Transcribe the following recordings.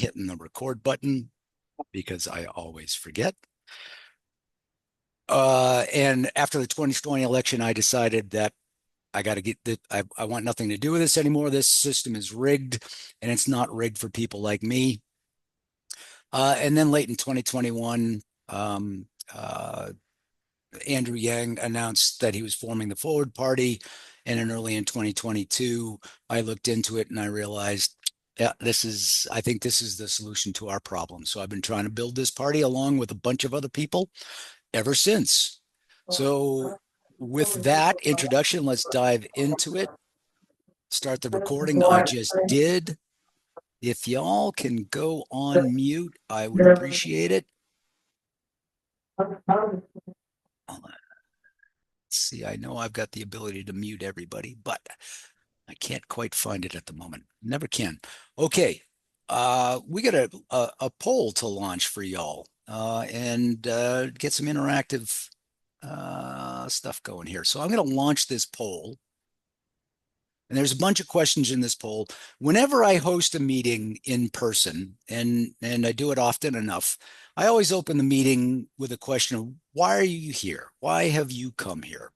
hitting the record button because I always forget. And after the 2020 election, I decided that I got to get that. I want nothing to do with this anymore. This system is rigged, and it's not rigged for people like me. And then late in 2021, Andrew Yang announced that he was forming the Forward Party. And then early in 2022, I looked into it and I realized, yeah, I think this is the solution to our problem. So I've been trying to build this party along with a bunch of other people ever since. So with that introduction, let's dive into it. Start the recording. I just did. If y'all can go on mute, I would appreciate it. See, I know I've got the ability to mute everybody, but I can't quite find it at the moment. Never can. Okay. We got a poll to launch for y'all and get some interactive stuff going here. So I'm going to launch this poll. And there's a bunch of questions in this poll. Whenever I host a meeting in person, and I do it often enough, I always open the meeting with a question of, why are you here? Why have you come here?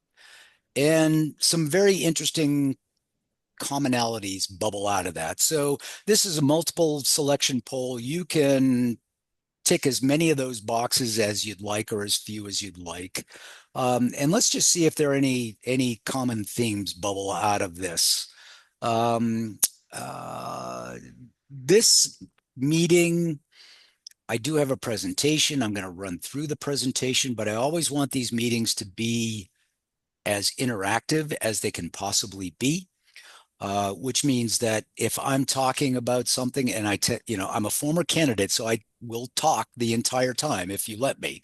And some very interesting commonalities bubble out of that. So this is a multiple selection poll. You can tick as many of those boxes as you'd like or as few as you'd like. And let's just see if there are any common themes bubble out of this. Um, uh, this meeting, I do have a presentation. I'm going to run through the presentation, but I always want these meetings to be as interactive as they can possibly be. Which means that if I'm talking about something and I'm a former candidate, so I will talk the entire time if you let me.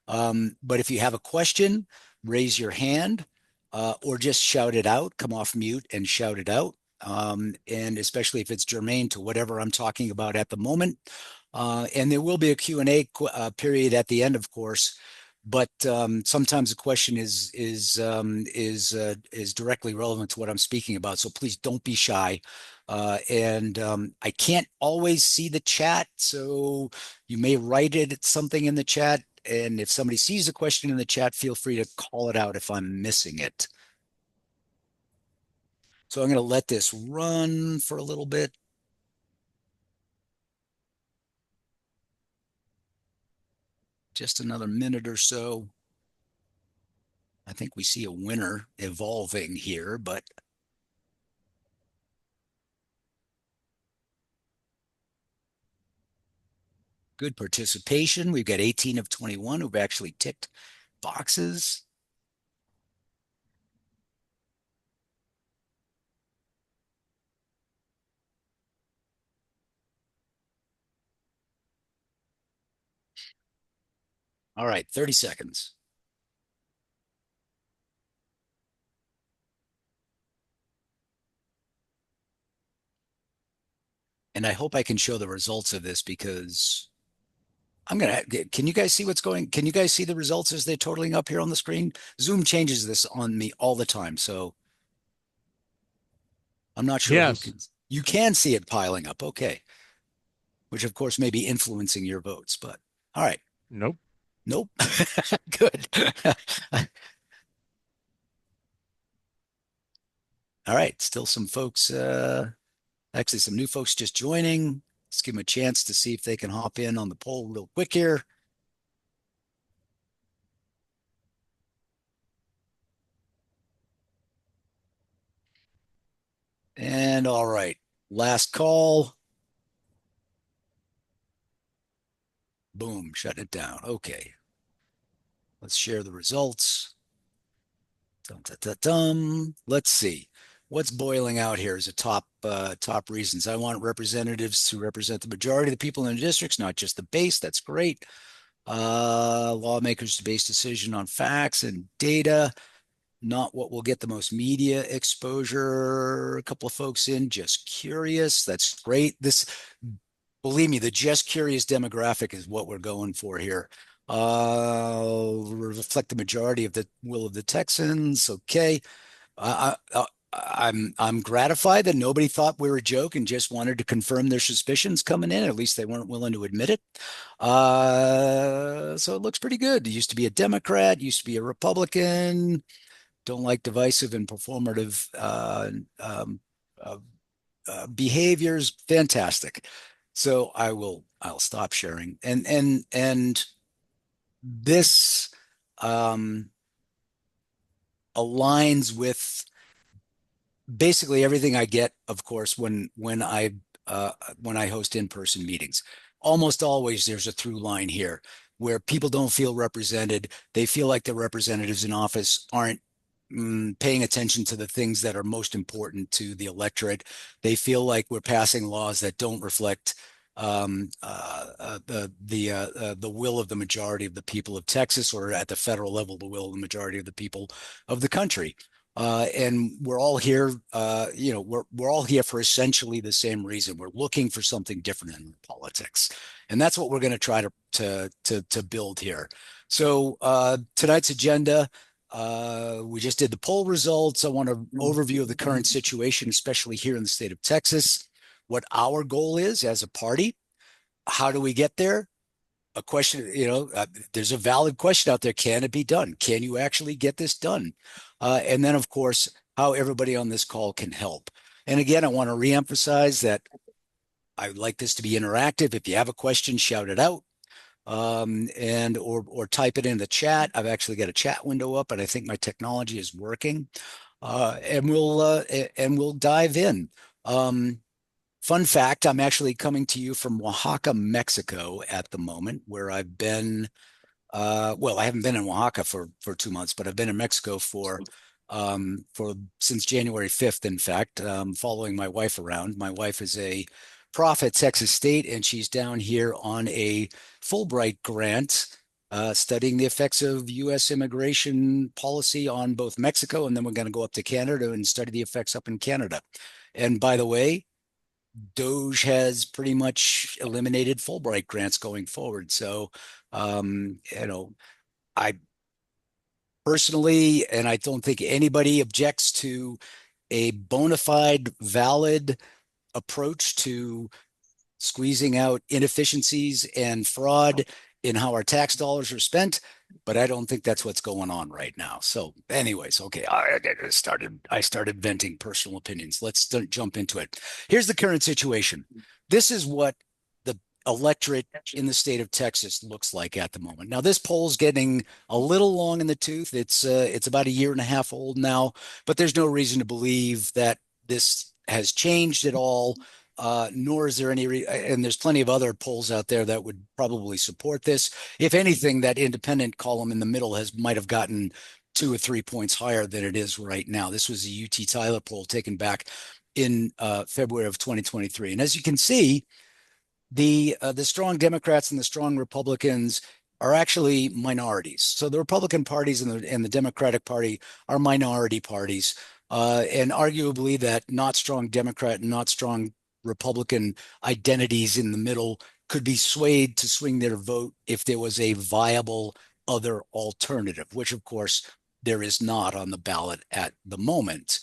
But if you have a question, raise your hand or just shout it out, come off mute and shout it out. And especially if it's germane to whatever I'm talking about at the moment. And there will be a Q&A period at the end, of course. But sometimes the question is directly relevant to what I'm speaking about. So please don't be shy. And I can't always see the chat, so you may write something in the chat. And if somebody sees a question in the chat, feel free to call it out if I'm missing it. So I'm going to let this run for a little bit. Just another minute or so. I think we see a winner evolving here, but good participation. We've got 18 of 21 who've actually ticked boxes. All right, 30 seconds. And I hope I can show the results of this because can you guys see can you guys see the results as they're totaling up here on the screen? Zoom changes this on me all the time. So I'm not sure who Yes. can, you can see it piling up. Okay. Which of course may be influencing your votes, but all right. Nope. Nope. Good. All right. Still some folks, actually some new folks just joining. Let's give them a chance to see if they can hop in on the poll real quick here. And all right, last call. Boom, shut it down. Okay. Let's share the results. Dum, dum, dum, dum. Let's see. What's boiling out here is a top reasons. I want representatives to represent the majority of the people in the districts, not just the base. That's great. Lawmakers to base decision on facts and data, not what will get the most media exposure. A couple of folks in, just curious. That's great. Believe me, the just curious demographic is what we're going for here. Reflect the majority of the will of the Texans. Okay. I'm gratified that nobody thought we were a joke and just wanted to confirm their suspicions coming in. At least they weren't willing to admit it. So it looks pretty good. He used to be a Democrat, used to be a Republican. Don't like divisive and performative um, uh, behaviors. Fantastic. So I'll stop sharing. And this um, aligns with basically everything I get, of course, uh, when I host in-person meetings. Almost always there's a through line here where people don't feel represented. They feel like the representatives in office aren't paying attention to the things that are most important to the electorate. They feel like we're passing laws that don't reflect the will of the majority of the people of Texas, or at the federal level, the will of the majority of the people of the country. And we're all here, we're all here for essentially the same reason. We're looking for something different in politics, and that's what we're going to try to build here. So tonight's agenda, we just did the poll results. I want an overview of the current situation, especially here in the state of Texas, what our goal is as a party. How do we get there? A question, there's a valid question out there. Can it be done? Can you actually get this done? And then, of course, how everybody on this call can help. And again, I want to reemphasize that I would like this to be interactive. If you have a question, shout it out, and or type it in the chat. I've actually got a chat window up, and I think my technology is working. And we'll dive in. Fun fact, I'm actually coming to you from Oaxaca, Mexico at the moment, where I've been. Well, I haven't been in Oaxaca for 2 months, but I've been in Mexico for since January 5th, in fact, following my wife around. My wife is a prof at Texas State, and she's down here on a Fulbright grant, studying the effects of U.S. immigration policy on both Mexico, and then we're going to go up to Canada and study the effects up in Canada. And by the way, Doge has pretty much eliminated Fulbright grants going forward. So, I personally, and I don't think anybody objects to a bona fide, valid approach to squeezing out inefficiencies and fraud in how our tax dollars are spent. But I don't think that's what's going on right now. So, anyways, okay, I started venting personal opinions. Let's jump into it. Here's the current situation. This is what the electorate in the state of Texas looks like at the moment. Now, this poll's getting a little long in the tooth. It's about a year and a half old now, but there's no reason to believe that this has changed at all. Nor is there any, and there's plenty of other polls out there that would probably support this. If anything, that independent column in the middle might have gotten 2 or 3 points higher than it is right now. This was a UT Tyler poll taken back in February of 2023. And as you can see, the strong Democrats and the strong Republicans are actually minorities. So the Republican parties and the Democratic Party are minority parties. And arguably that not strong Democrat and not strong Republican identities in the middle could be swayed to swing their vote if there was a viable other alternative, which of course there is not on the ballot at the moment.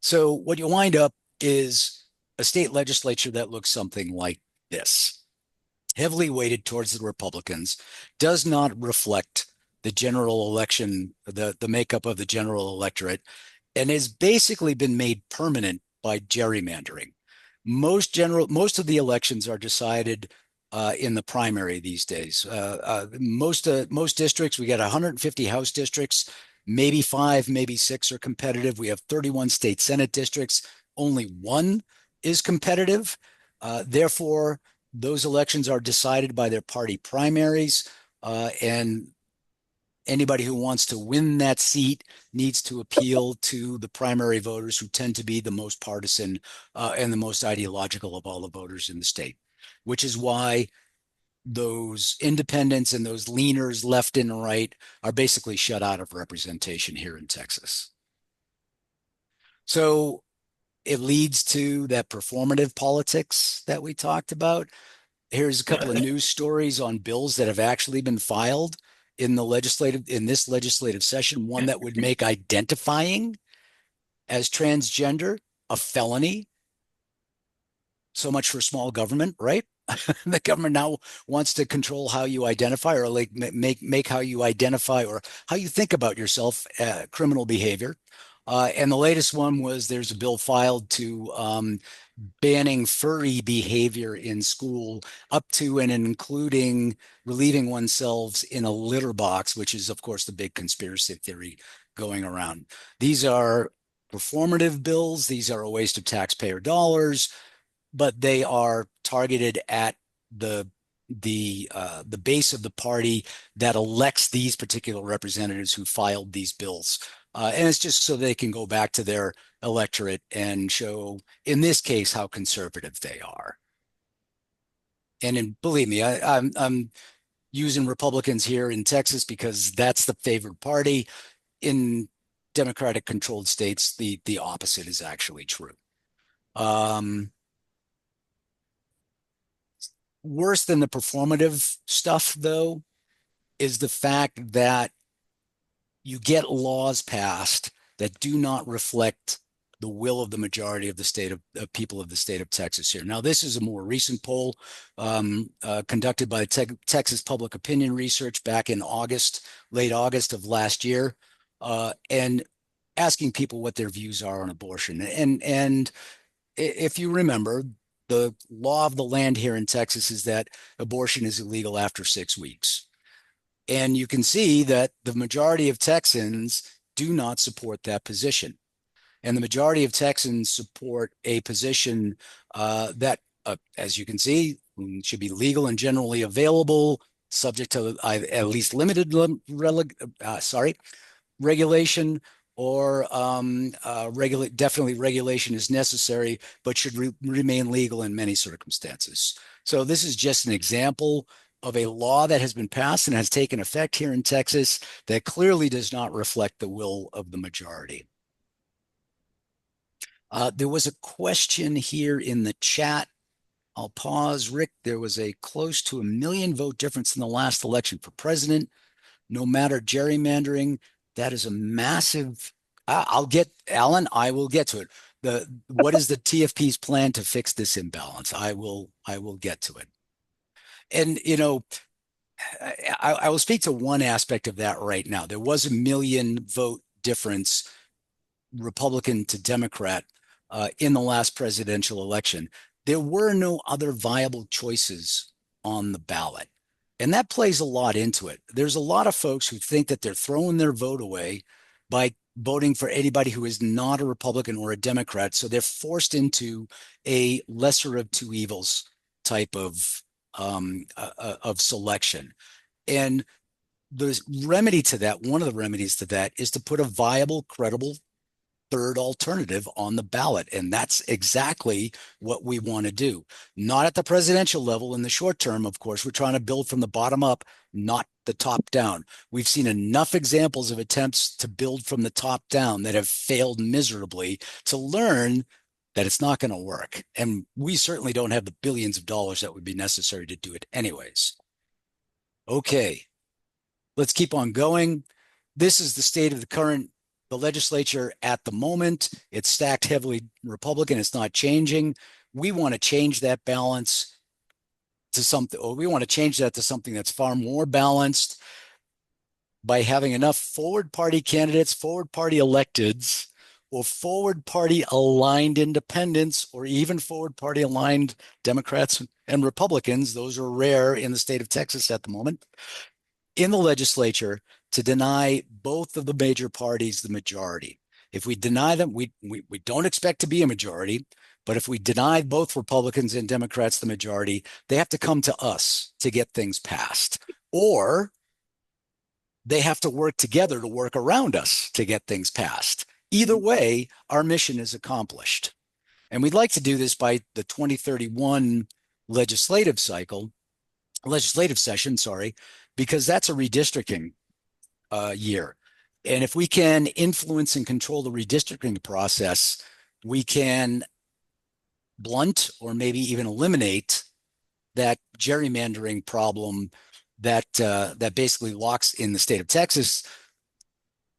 So what you wind up is a state legislature that looks something like this, heavily weighted towards the Republicans, does not reflect the general election, the makeup of the general electorate, and has basically been made permanent by gerrymandering. Most of the elections are decided in the primary these days. Most districts, we got 150 House districts, maybe 5, maybe 6 are competitive. We have 31 state Senate districts. Only one is competitive. Therefore, those elections are decided by their party primaries, and anybody who wants to win that seat needs to appeal to the primary voters, who tend to be the most partisan and the most ideological of all the voters in the state, which is why those independents and those leaners left and right are basically shut out of representation here in Texas. So it leads to that performative politics that we talked about. Here's a couple of news stories on bills that have actually been filed in this legislative session. One that would make identifying as transgender a felony. So much for small government, right? The government now wants to control how you identify, or like make how you identify or how you think about yourself criminal behavior. And the latest one was there's a bill filed to banning furry behavior in school, up to and including relieving oneself in a litter box, which is, of course, the big conspiracy theory going around. These are performative bills. These are a waste of taxpayer dollars, but they are targeted at the the base of the party that elects these particular representatives who filed these bills. And it's just so they can go back to their electorate and show, in this case, how conservative they are. Believe me, I'm using Republicans here in Texas because that's the favored party. In Democratic controlled states, the opposite is actually true. Um, Worse than the performative stuff, though, is the fact that you get laws passed that do not reflect the will of the majority of the people of the state of Texas here. Now, this is a more recent poll conducted by Texas Public Opinion Research back in August, late August of last year, and asking people what their views are on abortion. And if you remember, the law of the land here in Texas is that abortion is illegal after 6 weeks. And you can see that the majority of Texans do not support that position. And the majority of Texans support a position that, as you can see, should be legal and generally available, subject to at least limited regulation, or definitely regulation is necessary, but should remain legal in many circumstances. So this is just an example of a law that has been passed and has taken effect here in Texas that clearly does not reflect the will of the majority. There was a question here in the chat. I'll pause. Rick, there was a close to 1 million vote difference in the last election for president. No matter gerrymandering, that is a massive. I'll get, Alan, I will get to it. What is the TFP's plan to fix this imbalance? I will get to it. And I will speak to one aspect of that right now. There was a 1 million vote difference, Republican to Democrat, in the last presidential election. There were no other viable choices on the ballot. And that plays a lot into it. There's a lot of folks who think that they're throwing their vote away by voting for anybody who is not a Republican or a Democrat. So they're forced into a lesser of two evils type of selection. And the remedy to that, one of the remedies to that, is to put a viable, credible third alternative on the ballot. And that's exactly what we want to do. Not at the presidential level in the short term, of course. We're trying to build from the bottom up, not the top down. We've seen enough examples of attempts to build from the top down that have failed miserably to learn that it's not going to work. And we certainly don't have the billions of dollars that would be necessary to do it anyways. Okay, let's keep on going. This is the state of the legislature at the moment. It's stacked heavily Republican. It's not changing. We want to change that balance to something, or we want to change that to something that's far more balanced by having enough forward party candidates, forward party electeds, or forward party aligned independents, or even forward party aligned Democrats and Republicans. Those are rare in the state of Texas at the moment, in the legislature, to deny both of the major parties the majority. If we deny them, we don't expect to be a majority, but if we deny both Republicans and Democrats the majority, they have to come to us to get things passed, or they have to work together to work around us to get things passed. Either way, our mission is accomplished. And we'd like to do this by the 2031 legislative session, because that's a redistricting year. And if we can influence and control the redistricting process, we can blunt or maybe even eliminate that gerrymandering problem that basically locks, in the state of Texas,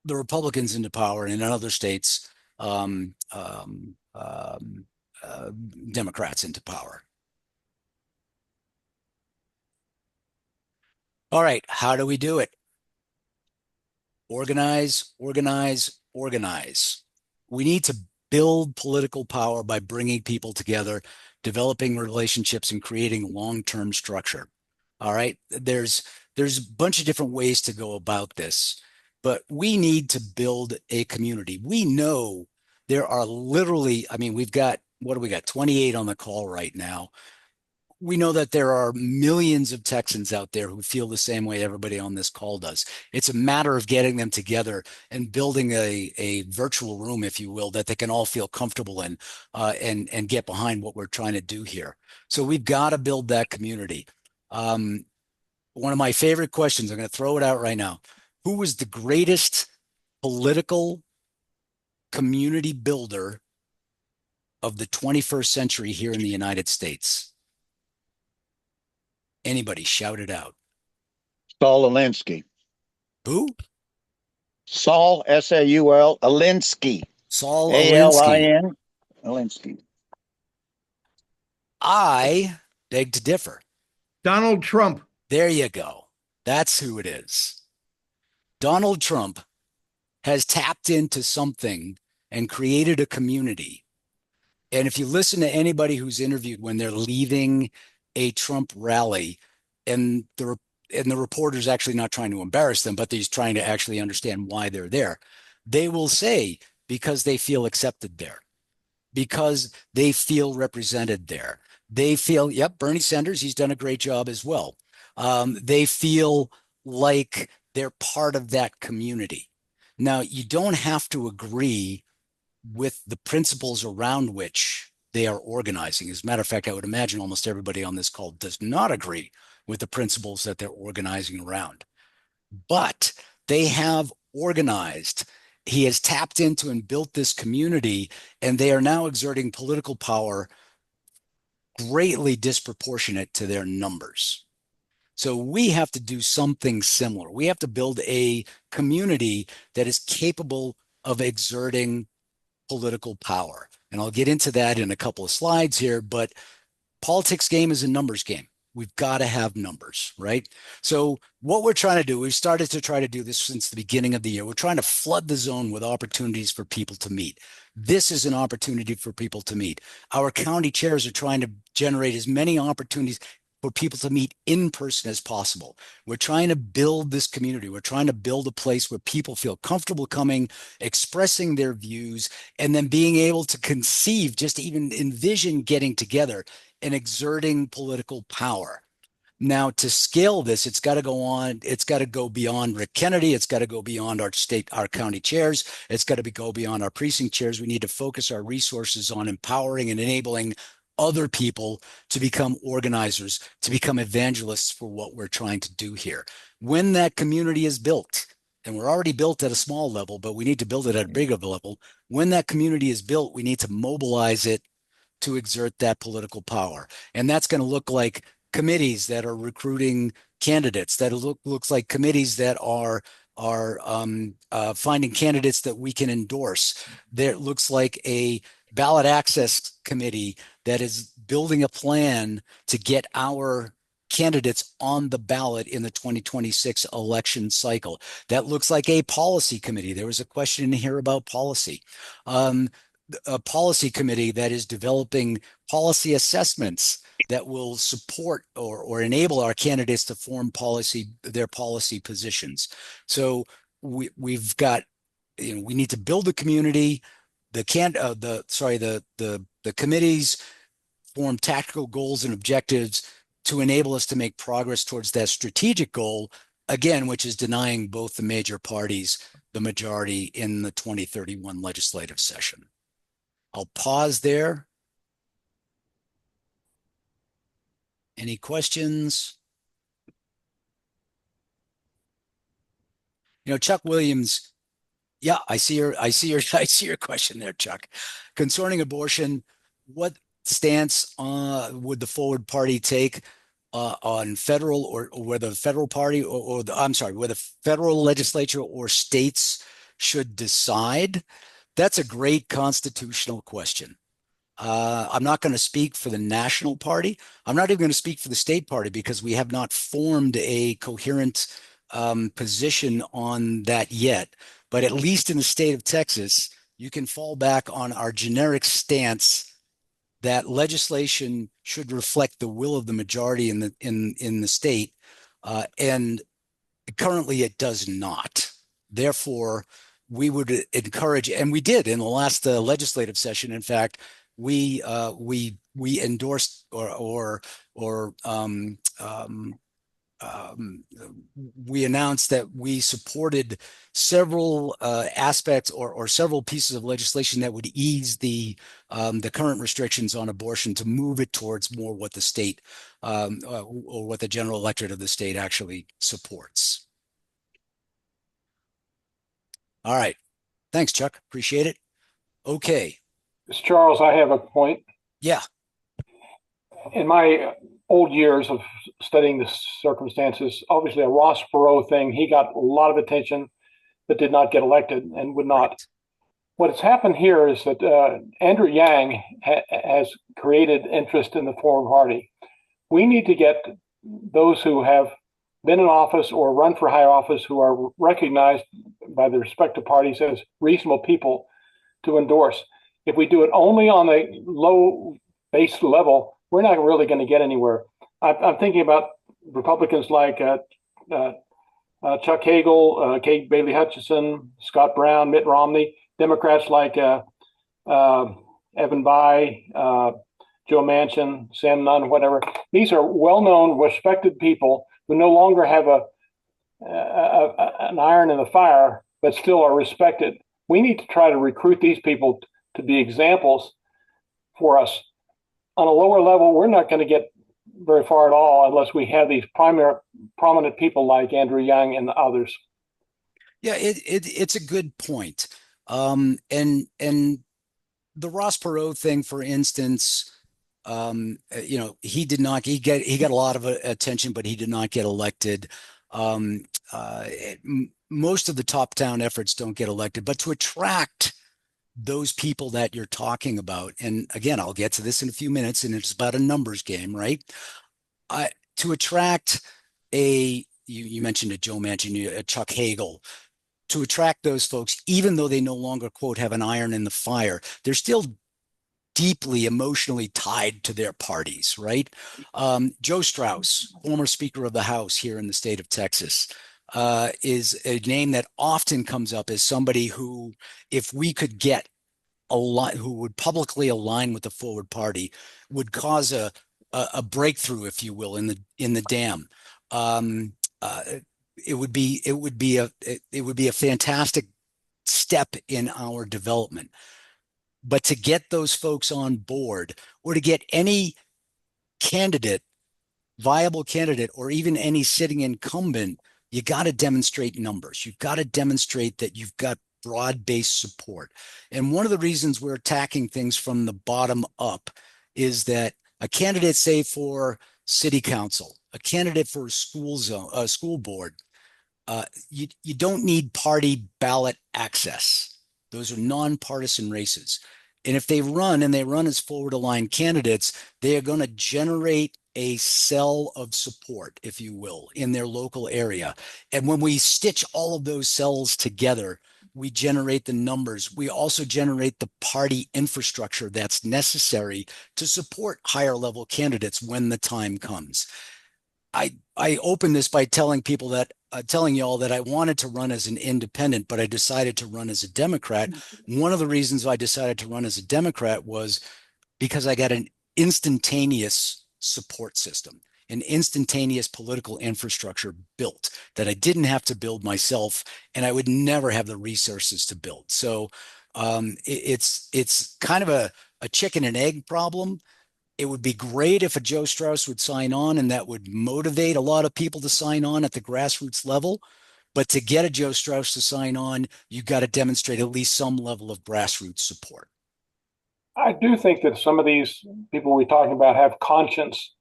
the Republicans into power, and in other states um, um, um, uh, Democrats into power. All right, how do we do it? Organize, organize, organize. We need to build political power by bringing people together, developing relationships, and creating long-term structure. All right. There's a bunch of different ways to go about this, but we need to build a community. We know there are literally, I mean, we've got what do we got? 28 on the call right now. We know that there are millions of Texans out there who feel the same way everybody on this call does. It's a matter of getting them together and building a virtual room, if you will, that they can all feel comfortable in, and get behind what we're trying to do here. So we've got to build that community. Um, One of my favorite questions, I'm going to throw it out right now. Who was the greatest political community builder of the 21st century here in the United States? Anybody shout it out. Saul Alinsky. Who? Saul, Saul, Alinsky. Saul Alinsky. Alin, Alinsky. I beg to differ. Donald Trump. There you go. That's who it is. Donald Trump has tapped into something and created a community. And if you listen to anybody who's interviewed when they're leaving a Trump rally, and the reporter's actually not trying to embarrass them, but he's trying to actually understand why they're there, they will say because they feel accepted there, because they feel represented there. They feel, yep, Bernie Sanders, he's done a great job as well. They feel like they're part of that community. Now, you don't have to agree with the principles around which they are organizing. As a matter of fact, I would imagine almost everybody on this call does not agree with the principles that they're organizing around. But they have organized. He has tapped into and built this community, and they are now exerting political power greatly disproportionate to their numbers. So we have to do something similar. We have to build a community that is capable of exerting political power. And I'll get into that in a couple of slides here, but politics game is a numbers game. We've got to have numbers, right? So what we're trying to do, we've started to try to do this since the beginning of the year. We're trying to flood the zone with opportunities for people to meet. This is an opportunity for people to meet. Our county chairs are trying to generate as many opportunities for people to meet in person as possible. We're trying to build this community. We're trying to build a place where people feel comfortable coming, expressing their views, and then being able to conceive, just even envision getting together and exerting political power. Now, to scale this, it's got to go on. It's got to go beyond Rick Kennedy. It's got to go beyond our county chairs. It's got to go beyond our precinct chairs. We need to focus our resources on empowering and enabling other people to become organizers, to become evangelists for what we're trying to do here. When that community is built, and we're already built at a small level, but we need to build it at a bigger level. When that community is built, we need to mobilize it to exert that political power. And that's going to look like committees that are recruiting candidates. That looks like committees that are finding candidates that we can endorse. There looks like a ballot access committee that is building a plan to get our candidates on the ballot in the 2026 election cycle. That looks like a policy committee. There was a question in here about policy. A policy committee that is developing policy assessments that will support or enable our candidates to form their policy positions. So we've got, we need to build a community. The committees form tactical goals and objectives to enable us to make progress towards that strategic goal, again, which is denying both the major parties the majority in the 2031 legislative session. I'll pause there. Any questions? Chuck Williams. Yeah, I see your question there, Chuck. Concerning abortion, what stance would the Forward Party take on federal or whether the federal party whether federal legislature or states should decide? That's a great constitutional question. I'm not going to speak for the national party. I'm not even going to speak for the state party because we have not formed a coherent position on that yet. But at least in the state of Texas, you can fall back on our generic stance that legislation should reflect the will of the majority in the state, and currently it does not. Therefore, we would encourage, and we did in the last legislative session. In fact, we endorsed or we announced that we supported several aspects or several pieces of legislation that would ease the current restrictions on abortion to move it towards more what the state or what the general electorate of the state actually supports. All right. Thanks, Chuck. Appreciate it. Okay. Charles, I have a point. Yeah. In my old years of studying the circumstances, obviously a Ross Perot thing, he got a lot of attention but did not get elected and would not. Right. What has happened here is that Andrew Yang has created interest in the foreign party. We need to get those who have been in office or run for high office who are recognized by the respective parties as reasonable people to endorse. If we do it only on a low base level, we're not really going to get anywhere. I'm thinking about Republicans like Chuck Hagel, Kate Bailey Hutchison, Scott Brown, Mitt Romney, Democrats like Evan Bayh, Joe Manchin, Sam Nunn, whatever. These are well-known, respected people who no longer have an iron in the fire, but still are respected. We need to try to recruit these people to be examples for us. On a lower level, we're not going to get very far at all unless we have these prominent people like Andrew Yang and others. Yeah, it's a good point. And the Ross Perot thing, for instance, he got a lot of attention, but he did not get elected. Um, Most of the top town efforts don't get elected, but to attract those people that you're talking about, and again, I'll get to this in a few minutes, and it's about a numbers game, right? To attract you mentioned a Joe Manchin, a Chuck Hagel, to attract those folks, even though they no longer, quote, have an iron in the fire, they're still deeply emotionally tied to their parties, right? Joe Strauss, former Speaker of the House here in the state of Texas, is a name that often comes up as somebody who, if we could get a lot, who would publicly align with the Forward Party, would cause a breakthrough, if you will, in the dam. Um, uh, it would be a fantastic step in our development. But to get those folks on board, or to get any candidate, viable candidate, or even any sitting incumbent, you got to demonstrate numbers. You've got to demonstrate that you've got broad-based support. And one of the reasons we're attacking things from the bottom up is that a candidate, say for city council, a candidate for a school board, you don't need party ballot access. Those are nonpartisan races. And if they run and they run as forward aligned candidates, they are going to generate a cell of support, if you will, in their local area. And when we stitch all of those cells together, we generate the numbers. We also generate the party infrastructure that's necessary to support higher level candidates when the time comes. I opened this by telling people that telling y'all that I wanted to run as an independent, but I decided to run as a Democrat. One of the reasons I decided to run as a Democrat was because I got an instantaneous support system, an instantaneous political infrastructure built that I didn't have to build myself, and I would never have the resources to build. So it's kind of a chicken and egg problem. It would be great if a Joe Strauss would sign on, and that would motivate a lot of people to sign on at the grassroots level. But to get a Joe Strauss to sign on, you've got to demonstrate at least some level of grassroots support. I do think that some of these people we're talking about have conscience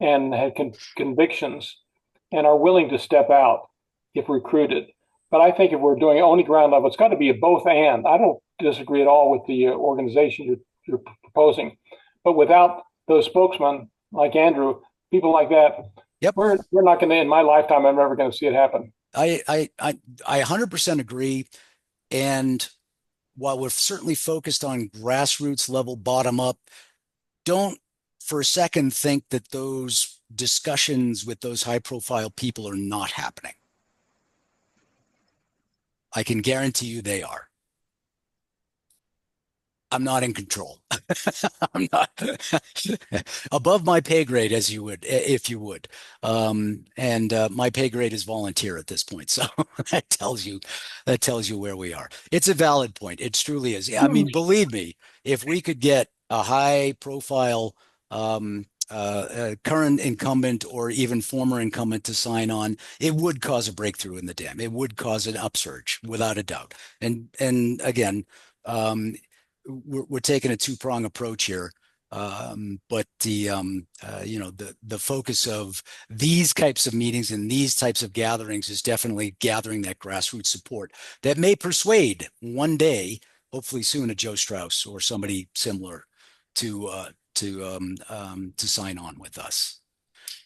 and have convictions and are willing to step out if recruited. But I think if we're doing only ground level, it's got to be a both and. I don't disagree at all with the organization you're proposing, but without those spokesmen like Andrew, people like that, Yep. we're not going to, in my lifetime, I'm never going to see it happen. I 100% agree. And while we're certainly focused on grassroots level, bottom up, don't for a second think that those discussions with those high profile people are not happening. I can guarantee you they are. I'm not in control. I'm not above my pay grade, as you would, if you would. And my pay grade is volunteer at this point, so that tells you where we are. It's a valid point. It truly is. I mean, believe me, if we could get a high profile current incumbent or even former incumbent to sign on, it would cause a breakthrough in the dam. It would cause an upsurge, without a doubt. And again, we're taking a two-prong approach here. But the focus of these types of meetings and these types of gatherings is definitely gathering that grassroots support that may persuade one day, hopefully soon, a Joe Strauss or somebody similar to sign on with us.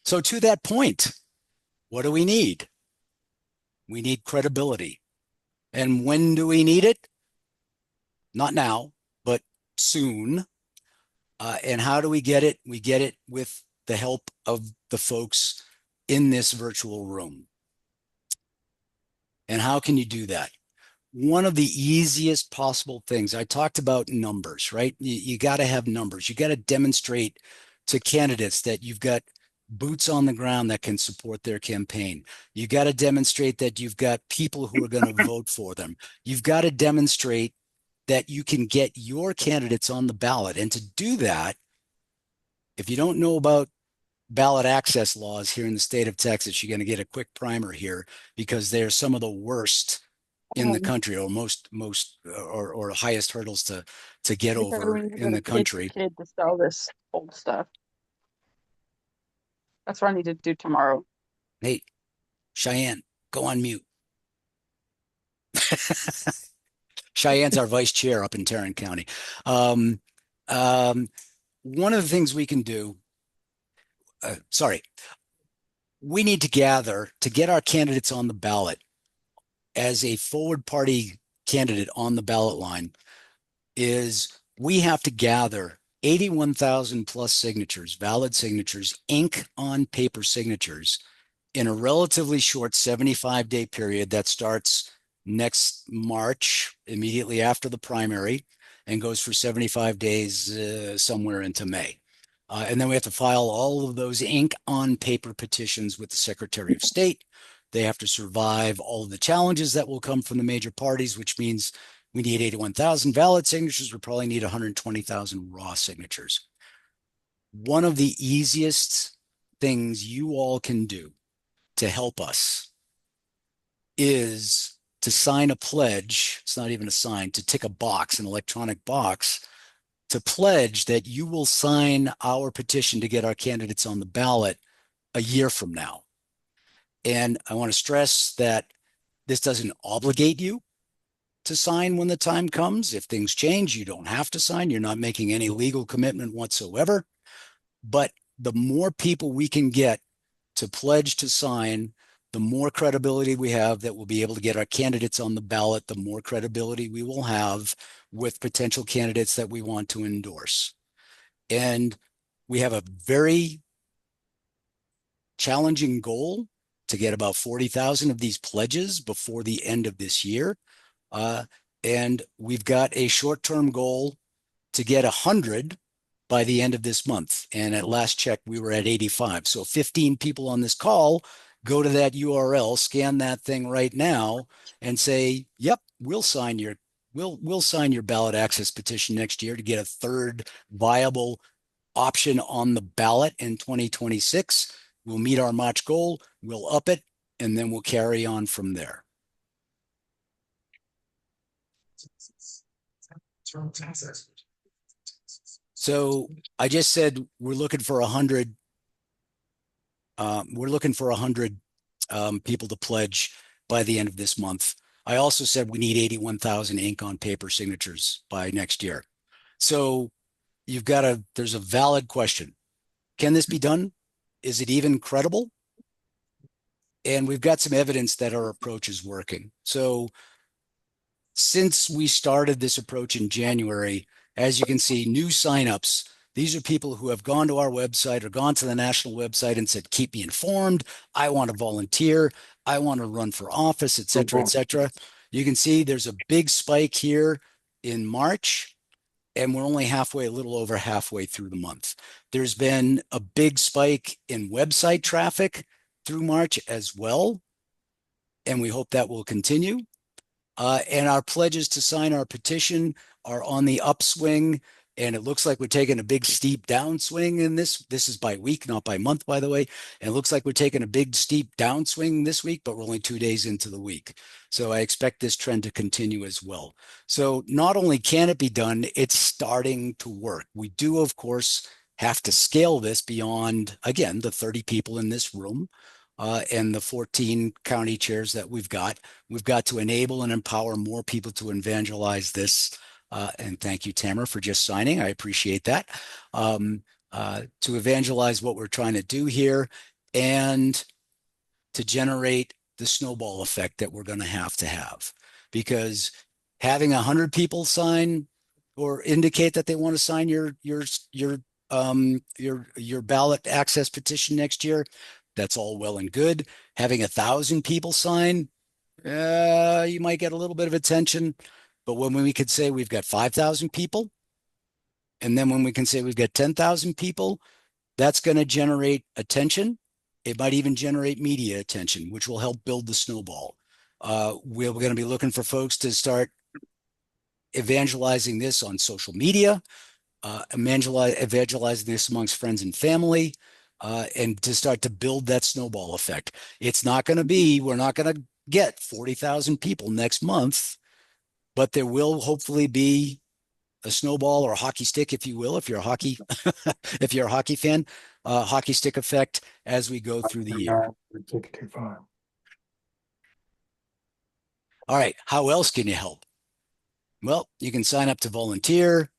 So to that point, what do we need? We need credibility. And when do we need it? Not now, but soon. And how do we get it? We get it with the help of the folks in this virtual room. And how can you do that? One of the easiest possible things, I talked about numbers, right? You got to have numbers. You got to demonstrate to candidates that you've got boots on the ground that can support their campaign. You got to demonstrate that you've got people who are going to vote for them. You've got to demonstrate that you can get your candidates on the ballot. And to do that, if you don't know about ballot access laws here in the state of Texas, you're going to get a quick primer here because they're some of the worst in the country, or most or highest hurdles to get over in the country. Kid to sell this old stuff. That's what I need to do tomorrow. Hey, Cheyenne, go on mute. Cheyenne's our vice chair up in Tarrant County. One of the things we can do, we need to gather to get our candidates on the ballot as a forward party candidate on the ballot line is we have to gather 81,000 plus signatures, valid signatures, ink on paper signatures in a relatively short 75-day period that starts next March, immediately after the primary, and goes for 75 days somewhere into May. And then we have to file all of those ink on paper petitions with the Secretary of State. They have to survive all of the challenges that will come from the major parties, which means we need 81,000 valid signatures. We probably need 120,000 raw signatures. One of the easiest things you all can do to help us is to sign a pledge. It's not even a sign, to tick a box, an electronic box, to pledge that you will sign our petition to get our candidates on the ballot a year from now. And I want to stress that this doesn't obligate you to sign when the time comes. If things change, you don't have to sign. You're not making any legal commitment whatsoever. But the more people we can get to pledge to sign, the more credibility we have that we'll be able to get our candidates on the ballot, the more credibility we will have with potential candidates that we want to endorse. And we have a very challenging goal to get about 40,000 of these pledges before the end of this year. And we've got a short-term goal to get 100 by the end of this month. And at last check, we were at 85. So 15 people on this call, go to that URL, scan that thing right now and say, yep, we'll sign your ballot access petition next year to get a third viable option on the ballot in 2026. We'll meet our March goal, we'll up it, and then we'll carry on from there. So I just said we're looking for 100. We're looking for 100 people to pledge by the end of this month. I also said we need 81,000 ink on paper signatures by next year. So there's a valid question. Can this be done? Is it even credible? And we've got some evidence that our approach is working. So since we started this approach in January, as you can see, new signups. These are people who have gone to our website or gone to the national website and said, keep me informed. I want to volunteer. I want to run for office, et cetera, et cetera. You can see there's a big spike here in March, and we're only a little over halfway through the month. There's been a big spike in website traffic through March as well, and we hope that will continue. And our pledges to sign our petition are on the upswing, and it looks like we're taking a big steep downswing in this. This is by week, not by month, by the way. And it looks like we're taking a big steep downswing this week, but we're only 2 days into the week. So I expect this trend to continue as well. So not only can it be done, it's starting to work. We do, of course, have to scale this beyond, again, the 30 people in this room. And the 14 county chairs that we've got to enable and empower more people to evangelize this. And thank you, Tamara, for just signing. I appreciate that. To evangelize what we're trying to do here and to generate the snowball effect that we're going to have. Because having 100 people sign or indicate that they want to sign your ballot access petition next year, that's all well and good. Having 1,000 people sign, you might get a little bit of attention. But when we could say we've got 5,000 people, and then when we can say we've got 10,000 people, that's going to generate attention. It might even generate media attention, which will help build the snowball. We're going to be looking for folks to start evangelizing this on social media, evangelizing this amongst friends and family. And to start to build that snowball effect. It's not going to be, we're not going to get 40,000 people next month, but there will hopefully be a snowball or a hockey stick, if you will, if you're a hockey, if you're a hockey fan, hockey stick effect as we go through the year. All right. How else can you help? Well, you can sign up to volunteer.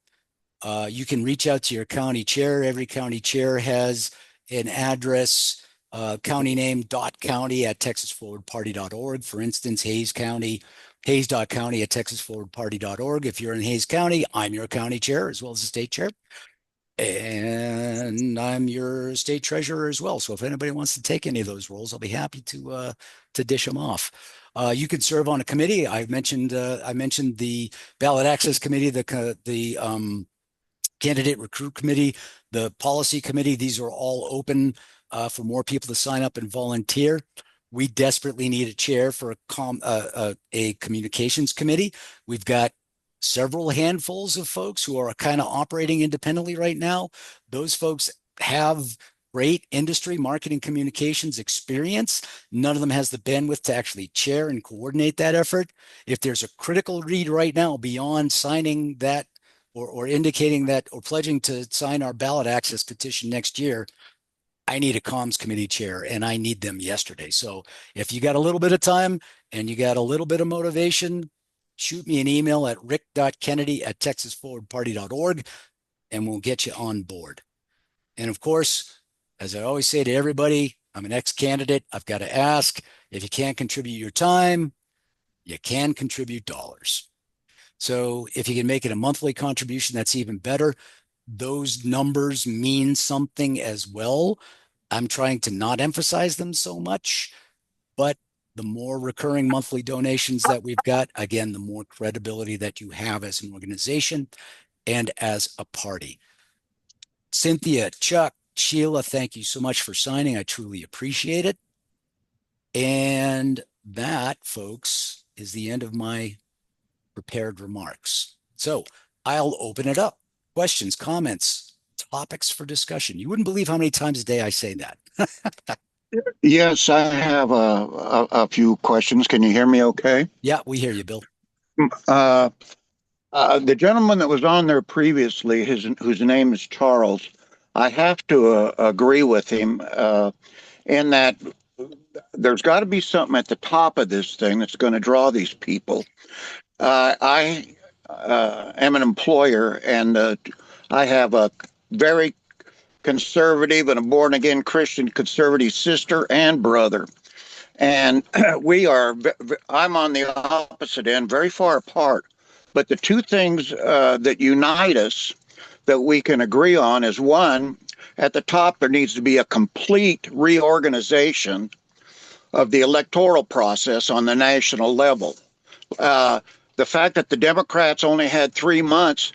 You can reach out to your county chair. Every county chair has an address, county name .county@texasforwardparty.org. For instance, Hayes County, hayes.county@texasforwardparty.org. If you're in Hayes County, I'm your county chair as well as the state chair. And I'm your state treasurer as well. So if anybody wants to take any of those roles, I'll be happy to dish them off. You can serve on a committee. I mentioned the ballot access committee, the candidate recruit committee, the policy committee. These are all open for more people to sign up and volunteer. We desperately need a chair for a communications committee. We've got several handfuls of folks who are kind of operating independently right now. Those folks have great industry marketing communications experience. None of them has the bandwidth to actually chair and coordinate that effort. If there's a critical read right now beyond signing that or indicating that or pledging to sign our ballot access petition next year, I need a comms committee chair and I need them yesterday. So if you got a little bit of time and you got a little bit of motivation, shoot me an email at rick.kennedy@texasforwardparty.org and we'll get you on board. And of course, as I always say to everybody, I'm an ex-candidate. I've got to ask, if you can't contribute your time, you can contribute dollars. So if you can make it a monthly contribution, that's even better. Those numbers mean something as well. I'm trying to not emphasize them so much, but the more recurring monthly donations that we've got, again, the more credibility that you have as an organization and as a party. Cynthia, Chuck, Sheila, thank you so much for signing. I truly appreciate it. And that, folks, is the end of my prepared remarks. So I'll open it up. Questions, comments, topics for discussion. You wouldn't believe how many times a day I say that. Yes, I have a few questions. Can you hear me okay? Yeah, we hear you, Bill. The gentleman that was on there previously, whose name is Charles, I have to agree with him in that there's got to be something at the top of this thing that's going to draw these people. I am an employer, and I have a very conservative and a born again Christian conservative sister and brother. And I'm on the opposite end, very far apart. But the two things that unite us that we can agree on is one, at the top, there needs to be a complete reorganization of the electoral process on the national level. Uh, the fact that the Democrats only had 3 months,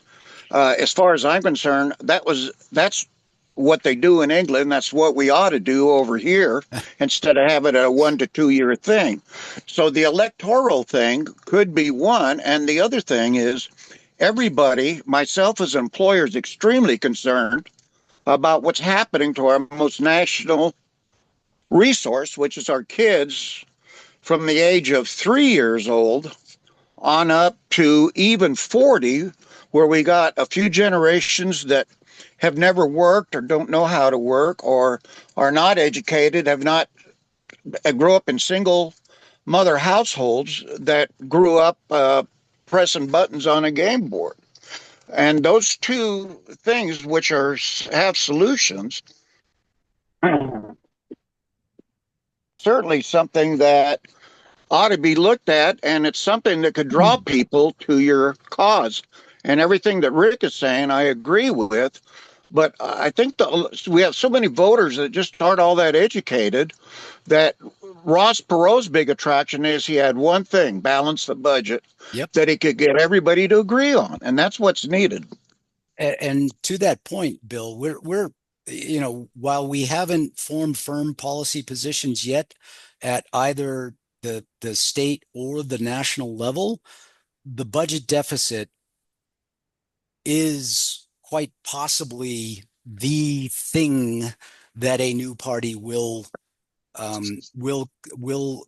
as far as I'm concerned, that's what they do in England. That's what we ought to do over here instead of having a 1 to 2 year thing. So the electoral thing could be one, and the other thing is everybody, myself as an employer, is extremely concerned about what's happening to our most national resource, which is our kids from the age of 3 years old on up to even 40, where we got a few generations that have never worked or don't know how to work or are not educated, have not grew up in single mother households that grew up pressing buttons on a game board. And those two things, which are have solutions, certainly something that ought to be looked at, and it's something that could draw people to your cause. And everything that Rick is saying, I agree with. But I think we have so many voters that just aren't all that educated that Ross Perot's big attraction is he had one thing, balance the budget, Yep. that he could get everybody to agree on. And that's what's needed. And to that point, Bill, we're while we haven't formed firm policy positions yet at either the state or the national level, the budget deficit is quite possibly the thing that a new party will um, will will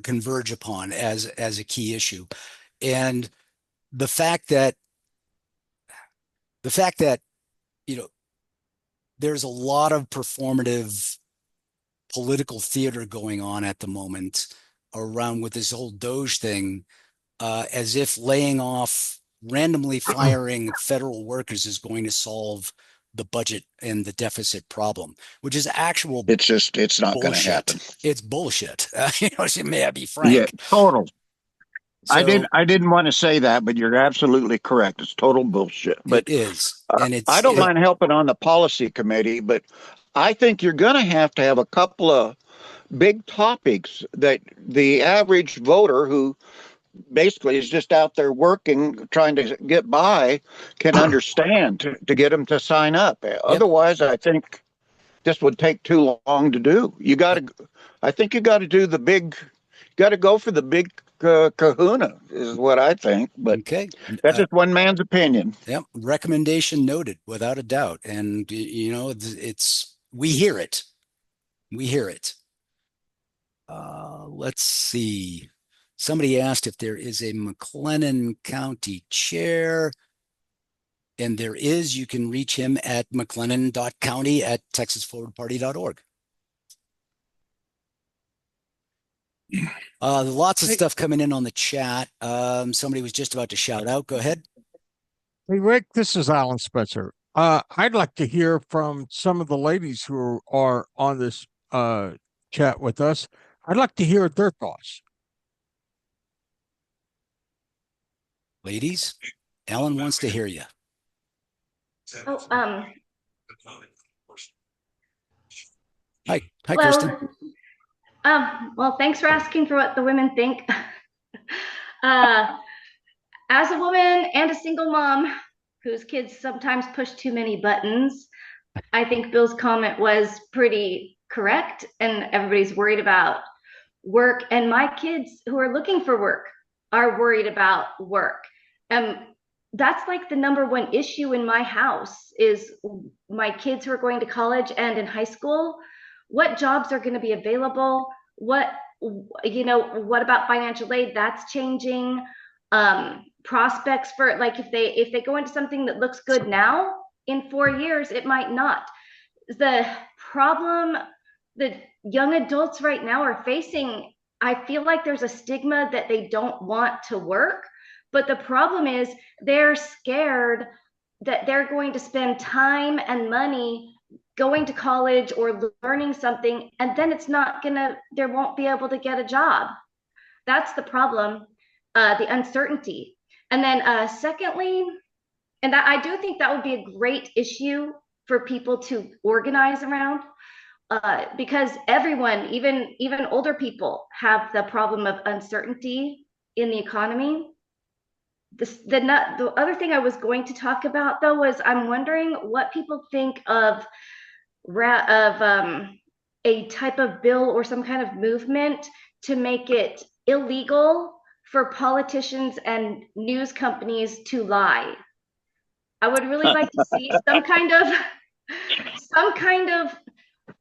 converge upon as a key issue. And the fact that the fact that you know there's a lot of performative political theater going on at the moment around with this whole Doge thing, as if laying off, randomly firing federal workers is going to solve the budget and the deficit problem, which is actual It's not going to bullshit. happen. It's bullshit. May I be Yeah, frank? total. So I didn't want to say that, but you're absolutely correct. It's total bullshit. it But is, and I don't mind helping on the policy committee, but I think you're going to have a couple of big topics that the average voter who basically is just out there working, trying to get by, can understand to get them to sign up. yep, Otherwise, I think this would take too long to do. I think you got to do the big, got to go for the big kahuna, is what I think. But okay. that's just one man's opinion. Yep, recommendation noted, without a doubt. And it's we hear it. We hear it. Let's see. Somebody asked if there is a McLennan County chair, and there is. You can reach him at mclennan.county@texasforwardparty.org. Lots of stuff coming in on the chat. Somebody was just about to shout out. Go ahead. Hey, Rick, this is Alan Spencer. I'd like to hear from some of the ladies who are on this chat with us. I'd like to hear their thoughts. Ladies, Alan wants to hear you. Oh, Hi, hello. Kristen. Well, thanks for asking for what the women think. As a woman and a single mom whose kids sometimes push too many buttons, I think Bill's comment was pretty correct, and everybody's worried about work. And my kids who are looking for work are worried about work. That's like the number one issue in my house is my kids who are going to college and in high school. What jobs are going to be available? What about financial aid? That's changing. Prospects for, like, if they go into something that looks good now, in 4 years, it might not. The problem the young adults right now are facing, I feel like there's a stigma that they don't want to work. But the problem is they're scared that they're going to spend time and money going to college or learning something, and then it's not gonna, they won't be able to get a job. That's the problem, the uncertainty. And then secondly, and that I do think that would be a great issue for people to organize around, because everyone, even older people, have the problem of uncertainty in the economy. The other thing I was going to talk about though was I'm wondering what people think of a type of bill or some kind of movement to make it illegal for politicians and news companies to lie. I would really like to see some kind of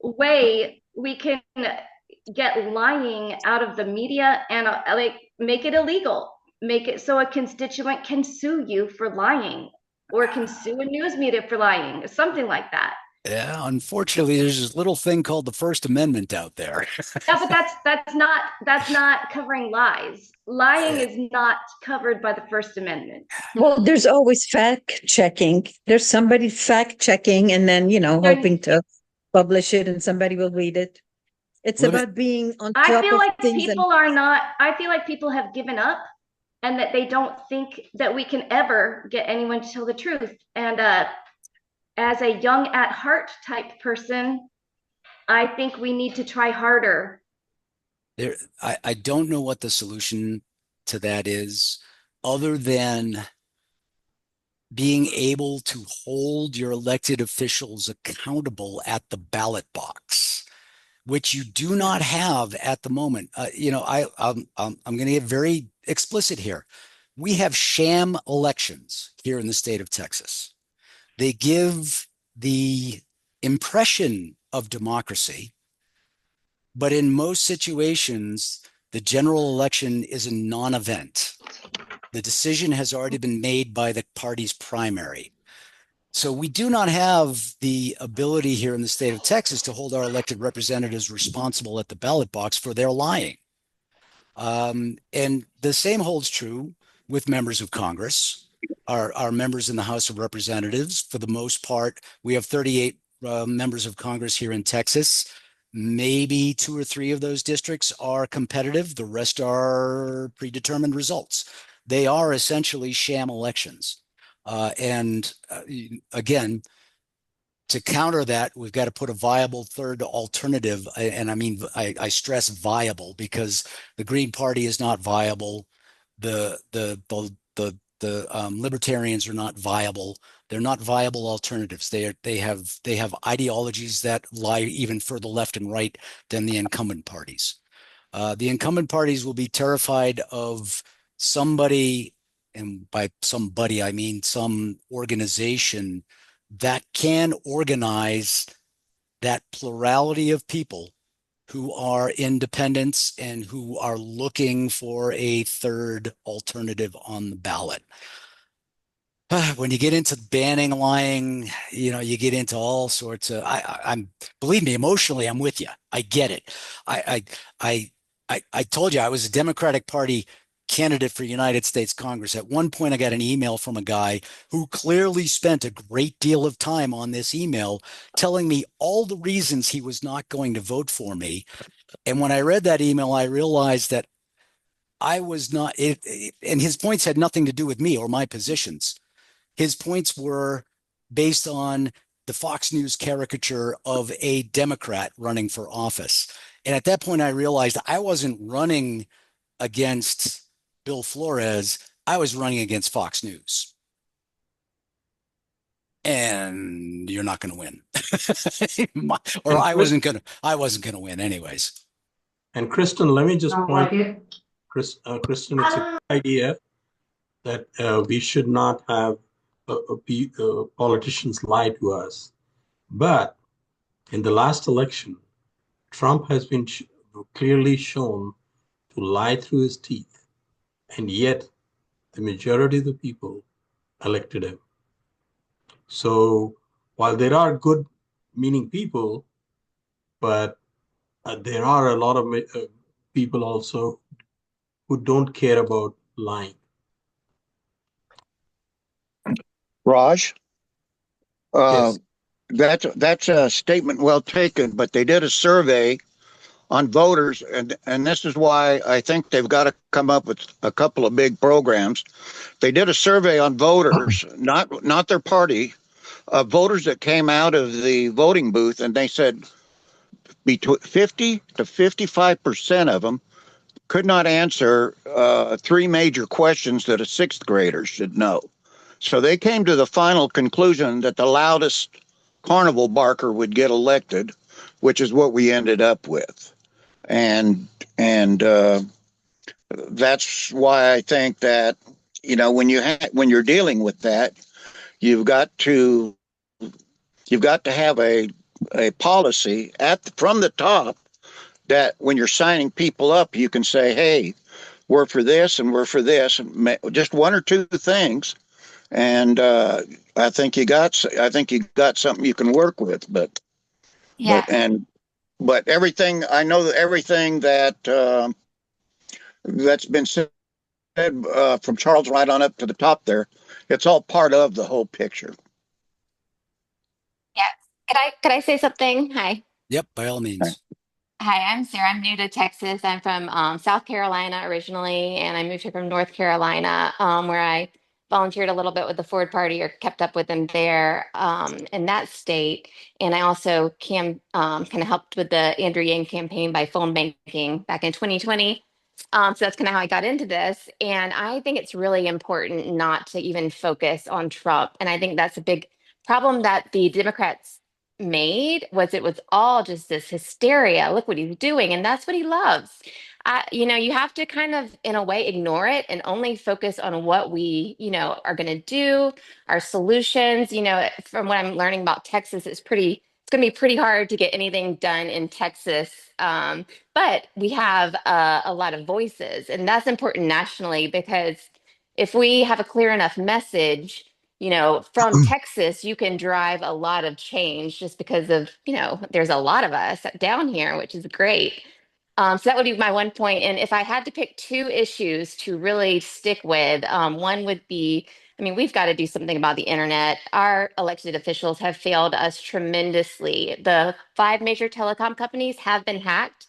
way we can get lying out of the media and like make it illegal, make it so a constituent can sue you for lying or can sue a news media for lying, something like that. Yeah, unfortunately, there's this little thing called the First Amendment out there. Yeah, but that's not covering lies. Lying is not covered by the First Amendment. Well, there's always fact checking. There's somebody fact checking and then, hoping to publish it and somebody will read it. It's about being on top I feel of like things. I feel like people have given up and that they don't think that we can ever get anyone to tell the truth. And as a young at heart type person, I think we need to try harder. I don't know what the solution to that is, other than being able to hold your elected officials accountable at the ballot box, which you do not have at the moment. I'm going to get very explicit here. We have sham elections here in the state of Texas. They give the impression of democracy, but in most situations, the general election is a non-event. The decision has already been made by the party's primary. So we do not have the ability here in the state of Texas to hold our elected representatives responsible at the ballot box for their lying. And the same holds true with members of Congress. Our members in the House of Representatives, for the most part, we have 38 members of Congress here in Texas. Maybe 2 or 3 of those districts are competitive. The rest are predetermined results. They are essentially sham elections. And again, to counter that, we've got to put a viable third alternative. And I mean, I stress viable because the Green Party is not viable. The Libertarians are not viable. They're not viable alternatives. They have ideologies that lie even further left and right than the incumbent parties. The incumbent parties will be terrified of somebody, and by somebody I mean some organization that can organize that plurality of people who are independents and who are looking for a third alternative on the ballot. When you get into banning lying, you get into all sorts of. I'm believe me, emotionally, I'm with you. I get it. I told you I was a Democratic Party candidate for United States Congress. At one point, I got an email from a guy who clearly spent a great deal of time on this email telling me all the reasons he was not going to vote for me. And when I read that email, I realized that I was not, and his points had nothing to do with me or my positions. His points were based on the Fox News caricature of a Democrat running for office. And at that point, I realized I wasn't running against Bill Flores. I was running against Fox News. And you're not going to win. Or I wasn't going to win anyways. And Kristen, let me just point, Kristen, it's a good idea that we should not have politicians lie to us. But in the last election, Trump has been clearly shown to lie through his teeth, and yet the majority of the people elected him. So while there are good meaning people, but there are a lot of people also who don't care about lying. Raj, uh, Yes. that's a statement well taken, but they did a survey on voters, and this is why I think they've got to come up with a couple of big programs. They did a survey on voters, not their party, voters that came out of the voting booth, and they said between 50 to 55% of them could not answer three major questions that a sixth grader should know. So they came to the final conclusion that the loudest carnival barker would get elected, which is what we ended up with. And that's why I think that when when you're dealing with that, you've got to have a policy from the top that when you're signing people up, you can say, hey, we're for this and we're for this, and just one or two things. And I think you got something you can work with. Yeah. But everything I know that everything that's been said from Charles right on up to the top there, it's all part of the whole picture. Yeah. Could I say something? Hi. Yep, by all means. Hi, I'm Sarah. I'm new to Texas. I'm from South Carolina originally, and I moved here from North Carolina, where I volunteered a little bit with the Ford Party or kept up with them there in that state. And I also kind of helped with the Andrew Yang campaign by phone banking back in 2020. So that's kind of how I got into this. And I think it's really important not to even focus on Trump. And I think that's a big problem that the Democrats made was it was all just this hysteria. Look what he's doing, and that's what he loves. You have to kind of, in a way, ignore it and only focus on what we, are going to do, our solutions. From what I'm learning about Texas, it's going to be pretty hard to get anything done in Texas. But we have a lot of voices, and that's important nationally because if we have a clear enough message from Texas, you can drive a lot of change just because of, there's a lot of us down here, which is great. So that would be my one point. And if I had to pick two issues to really stick with, one would be, I mean, we've got to do something about the internet. Our elected officials have failed us tremendously. The five major telecom companies have been hacked.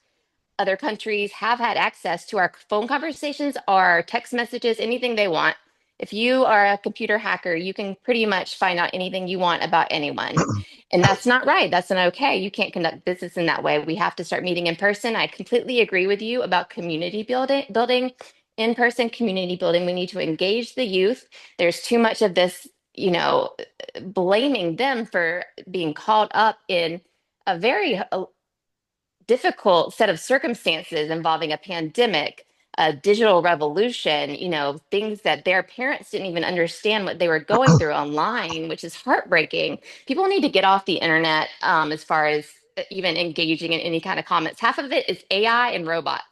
Other countries have had access to our phone conversations, our text messages, anything they want. If you are a computer hacker, you can pretty much find out anything you want about anyone. And that's not right. That's not okay. You can't conduct business in that way. We have to start meeting in person. I completely agree with you about community building, in-person community building. We need to engage the youth. There's too much of this, blaming them for being caught up in a very difficult set of circumstances involving a pandemic, a digital revolution, things that their parents didn't even understand what they were going through online, which is heartbreaking. People need to get off the internet as far as even engaging in any kind of comments. Half of it is AI and robots.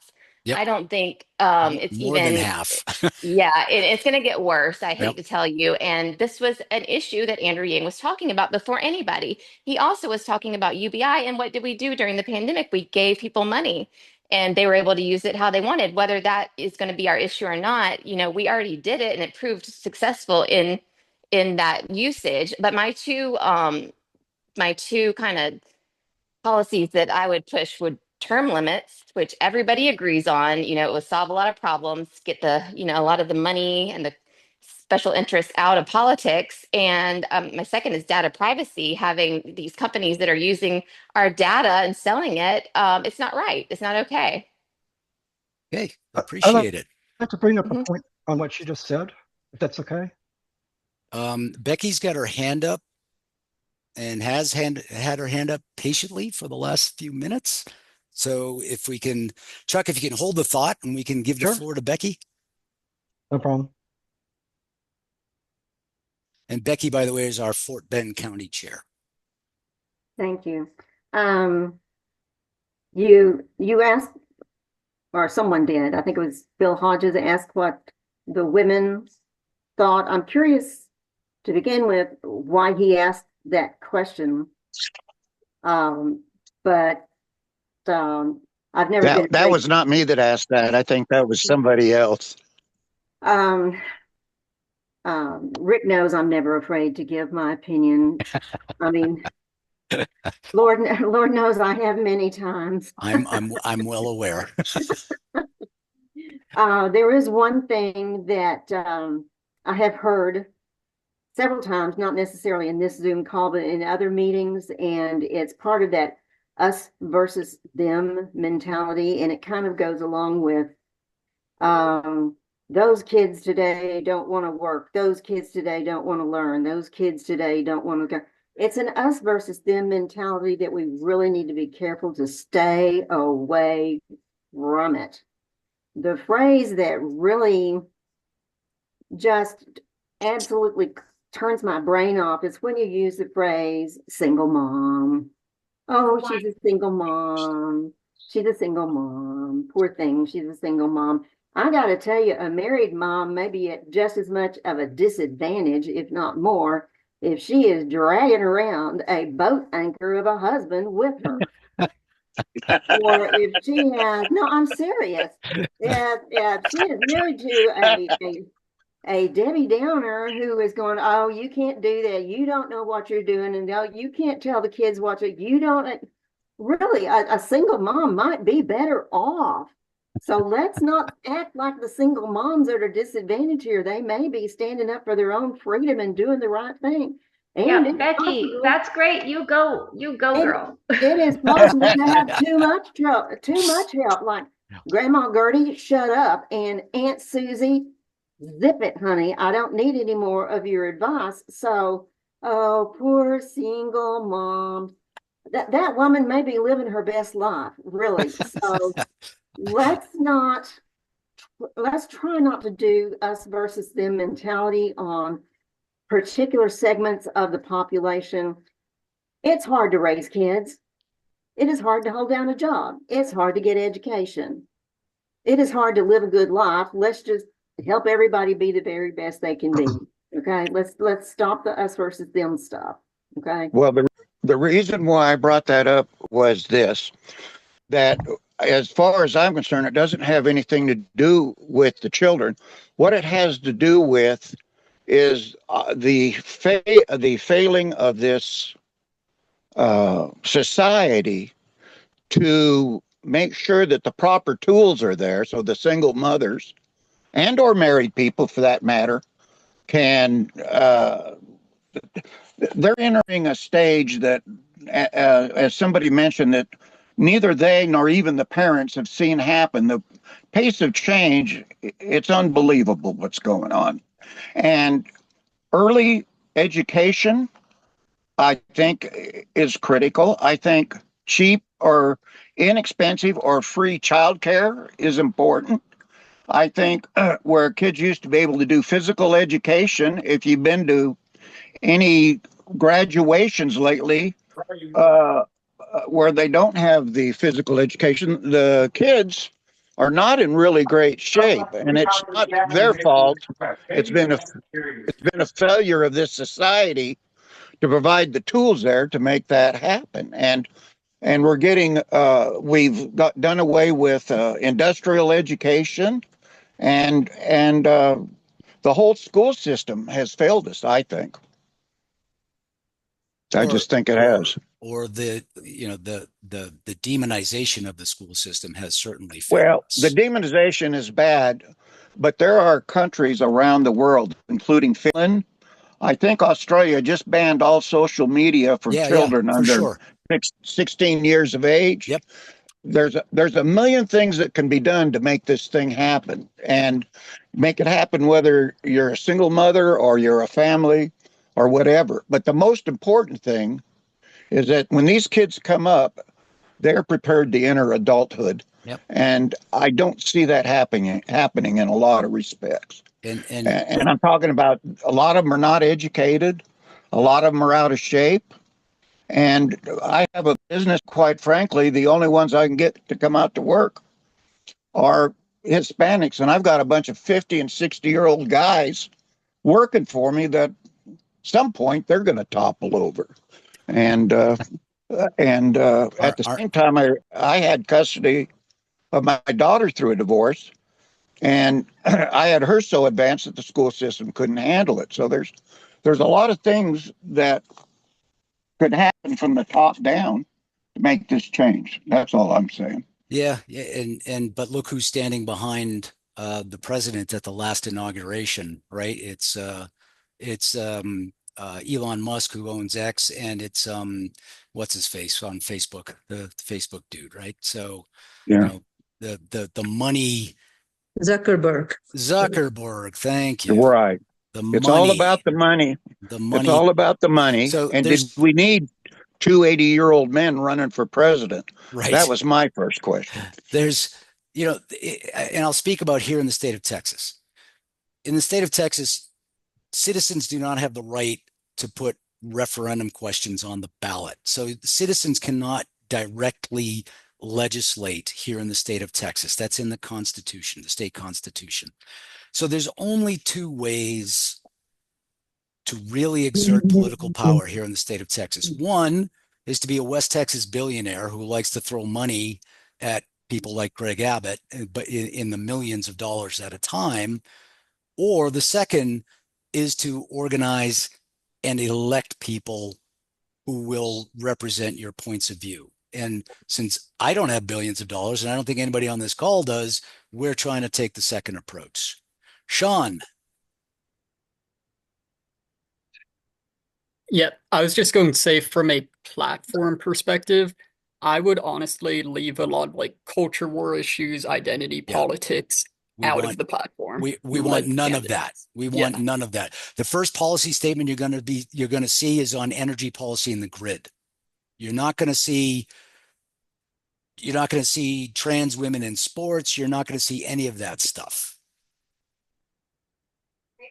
Yep. I don't think it's More than even half. yeah, it's going to get worse. I hate Yep. to tell you. And this was an issue that Andrew Yang was talking about before anybody. He also was talking about UBI. And what did we do during the pandemic? We gave people money and they were able to use it how they wanted. Whether that is going to be our issue or not, we already did it and it proved successful in that usage. But my two kind of policies that I would push would term limits, which everybody agrees on. It would solve a lot of problems, get a lot of the money and the special interests out of politics. And my second is data privacy. Having these companies that are using our data and selling it, it's not right. It's not okay. Okay, I'd appreciate it. like to bring up a Mhm. point on what she just said, if that's okay. Becky's got her hand up and had her hand up patiently for the last few minutes. So if we can, Chuck, if you can hold the thought and we can give the Sure. floor to Becky. No problem. And Becky, by the way, is our Fort Bend County Chair. Thank you. You asked, or someone did, I think it was Bill Hodges, asked what the women thought. I'm curious to begin with why he asked that question. But I've never been That afraid. was not me that asked that. I think that was somebody else. Um, Rick knows I'm never afraid to give my opinion. I mean, Lord knows I have many times. I'm well aware. There is one thing that I have heard several times, not necessarily in this Zoom call, but in other meetings, and it's part of that us versus them mentality, and it kind of goes along with those kids today don't want to work. Those kids today don't want to learn. Those kids today don't want to go. It's an us versus them mentality that we really need to be careful to stay away from it. The phrase that really just absolutely turns my brain off is when you use the phrase single mom. Oh, she's a single mom. She's a single mom. Poor thing. She's a single mom. I got to tell you, a married mom may be at just as much of a disadvantage, if not more, if she is dragging around a boat anchor of a husband with her. Or if she has, no, I'm serious. If she is married to a Debbie Downer who is going, oh, you can't do that. You don't know what you're doing. And no, you can't tell the kids what to, you don't really, a single mom might be better off. So let's not act like the single moms that are disadvantaged here. They may be standing up for their own freedom and doing the right thing. And yeah, Becky, possible, that's great. You go, girl. It is possible to have too much help. Like Grandma Gertie, shut up, and Aunt Susie, zip it, honey. I don't need any more of your advice. So, oh, poor single mom. That woman may be living her best life, really. So let's try not to do us versus them mentality on particular segments of the population. It's hard to raise kids. It is hard to hold down a job. It's hard to get education. It is hard to live a good life. Let's just help everybody be the very best they can be. Okay, let's stop the us versus them stuff. Okay. Well, the reason why I brought that up was this, that as far as I'm concerned, it doesn't have anything to do with the children. What it has to do with is the failing of this society to make sure that the proper tools are there, so the single mothers and or married people, for that matter, can they're entering a stage that, as somebody mentioned, that neither they nor even the parents have seen happen. The pace of change, it's unbelievable what's going on. And early education, I think, is critical. I think cheap or inexpensive or free childcare is important. I think where kids used to be able to do physical education, if you've been to any graduations lately, where they don't have the physical education, the kids are not in really great shape, and it's not their fault. It's been a failure of this society to provide the tools there to make that happen. And we're getting we've got done away with industrial education, and the whole school system has failed us, I think. I just think it has. Or the demonization of the school system has certainly failed Well, us. the demonization is bad, but there are countries around the world, including Finland. I think Australia just banned all social media for children under 16 years of age. Yep. There's a million things that can be done to make this thing happen, and make it happen whether you're a single mother or you're a family or whatever. But the most important thing is that when these kids come up, they're prepared to enter adulthood. Yep. And I don't see that happening in a lot of respects. And I'm talking about a lot of them are not educated. A lot of them are out of shape. And I have a business, quite frankly, the only ones I can get to come out to work are Hispanics. And I've got a bunch of 50 and 60-year-old guys working for me that at some point they're going to topple over. And At the same time, I had custody of my daughter through a divorce, and I had her so advanced that the school system couldn't handle it. So there's a lot of things that could happen from the top down to make this change. That's all I'm saying. Yeah, yeah, and but look who's standing behind the president at the last inauguration, right? It's Elon Musk who owns X, and it's what's his face on Facebook, the Facebook dude, right? So, you Yeah, know, the money, Zuckerberg. Zuckerberg, thank you're you. right. The It's all money, about the money. the It's money. all about the money. So And did there's we need two 80-year-old men running for president? That right. was my first question. There's, and I'll speak about here in the state of Texas. In the state of Texas, citizens do not have the right to put referendum questions on the ballot. So citizens cannot directly legislate here in the state of Texas. That's in the Constitution, the state Constitution. So there's only two ways to really exert political power here in the state of Texas. One is to be a West Texas billionaire who likes to throw money at people like Greg Abbott, but in the millions of dollars at a time. Or the second is to organize and elect people who will represent your points of view. And since I don't have billions of dollars, and I don't think anybody on this call does, we're trying to take the second approach. Sean. Yeah, I was just going to say from a platform perspective, I would honestly leave a lot of like culture war issues, identity Yeah. politics out of the platform. We want none of that. We want Yeah. none of that. The first policy statement you're going to see is on energy policy and the grid. You're not going to see trans women in sports. You're not going to see any of that stuff.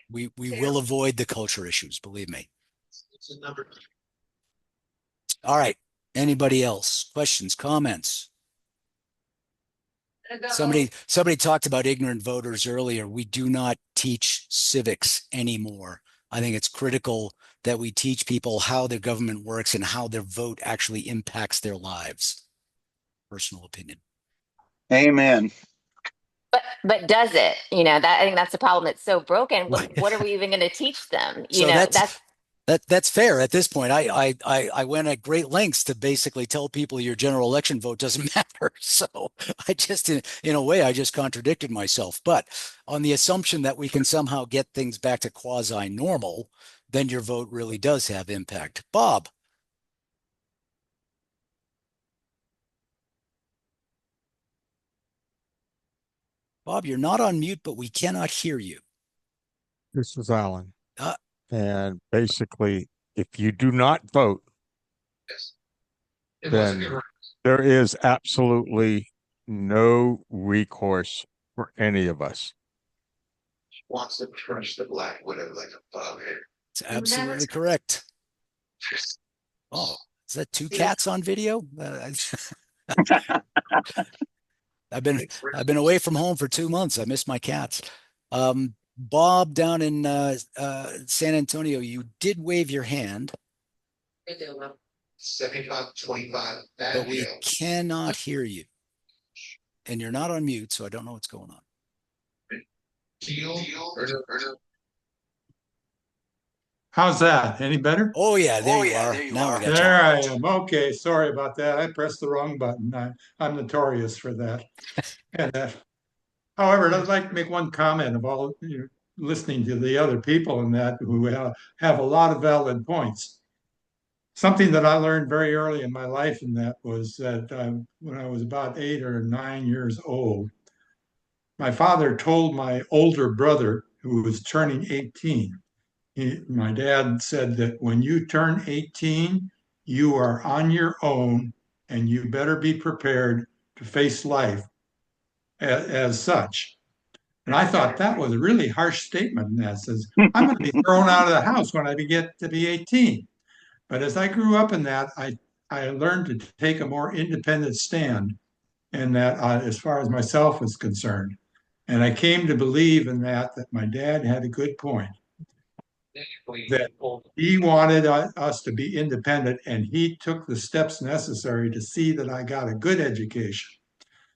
We will avoid the culture issues, believe me. All right. Anybody else? Questions, comments? Somebody talked about ignorant voters earlier. We do not teach civics anymore. I think it's critical that we teach people how their government works and how their vote actually impacts their lives. Personal opinion. Amen. But does it? I think that's the problem. It's so broken. What are we even going to teach them? So that's fair at this point. I went at great lengths to basically tell people your general election vote doesn't matter. So I just, in a way, I just contradicted myself. But on the assumption that we can somehow get things back to quasi-normal, then your vote really does have impact. Bob. Bob, you're not on mute, but we cannot hear you. This is Alan. And basically, if you do not vote, then there is absolutely no recourse for any of us. Wants to crush the black widow like a bug. It's absolutely correct. Oh, is that two cats on video? I've been away from home for 2 months. I miss my cats. Bob, down in San Antonio, you did wave your hand. 75-25. But we cannot hear you. And you're not on mute, so I don't know what's going on. How's that? Any better? Oh yeah, there you are. Now we got you. There I am. Okay, sorry about that. I pressed the wrong button. I'm notorious for that. And however, I'd like to make one comment of all listening to the other people in that who have a lot of valid points. Something that I learned very early in my life in that was that when I was about 8 or 9 years old, my father told my older brother, who was turning 18, my dad said that when you turn 18, you are on your own and you better be prepared to face life as such. And I thought that was a really harsh statement. And that says, I'm going to be thrown out of the house when I get to be 18. But as I grew up in that, I learned to take a more independent stand in that as far as myself was concerned. And I came to believe in that my dad had a good point. that he wanted us to be independent, and he took the steps necessary to see that I got a good education